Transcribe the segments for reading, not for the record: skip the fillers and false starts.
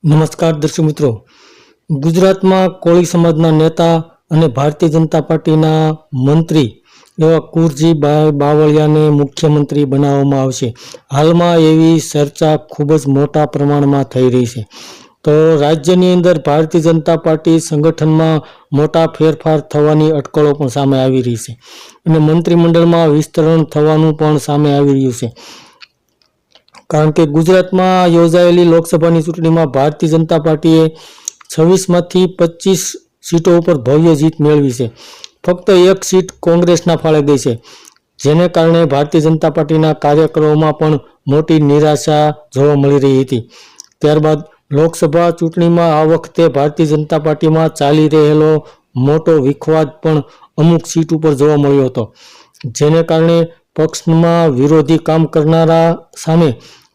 નમસ્કાર દર્શક મિત્રો, ગુજરાતમાં કોળી સમાજના નેતા અને ભારતીય જનતા પાર્ટીના મંત્રી એવા કુરજીભાઈ બાવળિયાને મુખ્યમંત્રી બનાવવામાં આવશે. હાલમાં એવી ચર્ચા ખૂબ જ મોટા પ્રમાણમાં થઈ રહી છે. તો રાજ્યની અંદર ભારતીય જનતા પાર્ટી સંગઠનમાં મોટા ફેરફાર થવાની અટકળો પણ સામે આવી રહી છે અને મંત્રીમંડળમાં વિસ્તરણ થવાનું પણ સામે આવી રહ્યું છે. કારણ કે ગુજરાતમાં યોજાયેલી લોકસભાની ચૂંટણીમાં ભારતીય જનતા પાર્ટીએ 26માંથી 25 સીટો ઉપર ભવ્ય જીત મેળવી છે. ફક્ત એક સીટ કોંગ્રેસના ફાળે ગઈ છે, જેને કારણે ભારતીય જનતા પાર્ટીના કાર્યકરોમાં પણ મોટી નિરાશા જોવા મળી રહી હતી. ત્યારબાદ લોકસભા ચૂંટણીમાં આ વખતે ભારતીય જનતા પાર્ટીમાં ચાલી રહેલો મોટો વિખવાદ પણ અમુક સીટ ઉપર જોવા મળ્યો હતો, જેને કારણે પક્ષમાં વિરોધી કામ કરનારા સામે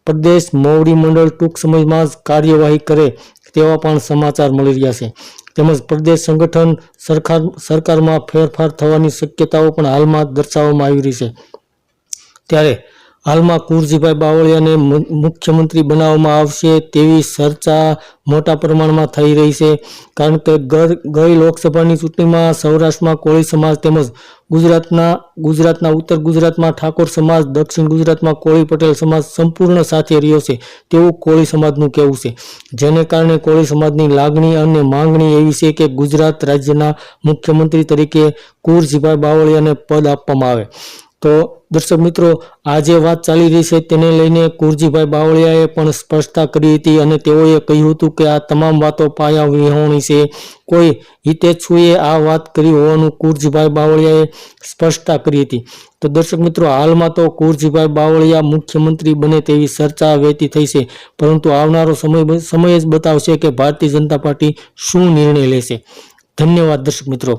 પ્રદેશ મોવડી મંડળ ટૂંક સમયમાં જ કાર્યવાહી કરે તેવા પણ સમાચાર મળી રહ્યા છે. તેમજ પ્રદેશ સંગઠન સરકારમાં ફેરફાર થવાની શક્યતાઓ પણ હાલમાં દર્શાવવામાં આવી રહી છે. ત્યારે હાલમાં કુરજીભાઈ બાવળિયાને મુખ્યમંત્રી બનાવવામાં આવશે તેવી ચર્ચા મોટા પ્રમાણમાં થઈ રહી છે. કારણ કે ગઈ લોકસભાની ચૂંટણીમાં સૌરાષ્ટ્રમાં કોળી સમાજ તેમજ ગુજરાતના ઉત્તર ગુજરાતમાં ઠાકોર સમાજ, દક્ષિણ ગુજરાતમાં કોળી પટેલ સમાજ સંપૂર્ણ સાથે રહ્યો છે તેવું કોળી સમાજનું કહેવું છે. જેને કારણે કોળી સમાજની લાગણી અને માંગણી એવી છે કે ગુજરાત રાજ્યના મુખ્યમંત્રી તરીકે કુરજીભાઈ બાવળિયાને પદ આપવામાં આવે. તો દર્શક મિત્રો, આ જે વાત ચાલી રહી છે તેને લઈને કુરજીભાઈ બાવળિયાએ પણ સ્પષ્ટતા કરી હતી અને તેઓએ કહ્યું હતું કે આ તમામ વાતો પાયા વિહોણી છે. કોઈ હિતેચ્છુએ આ વાત કરી હોવાનું કુરજીભાઈ બાવળિયાએ સ્પષ્ટતા કરી હતી. તો દર્શક મિત્રો, હાલમાં તો કુરજીભાઈ બાવળિયા મુખ્યમંત્રી બને તેવી ચર્ચા વહેતી થઈ છે, પરંતુ આવનારો સમય જ બતાવશે કે ભારતીય જનતા પાર્ટી શું નિર્ણય લેશે. ધન્યવાદ દર્શક મિત્રો.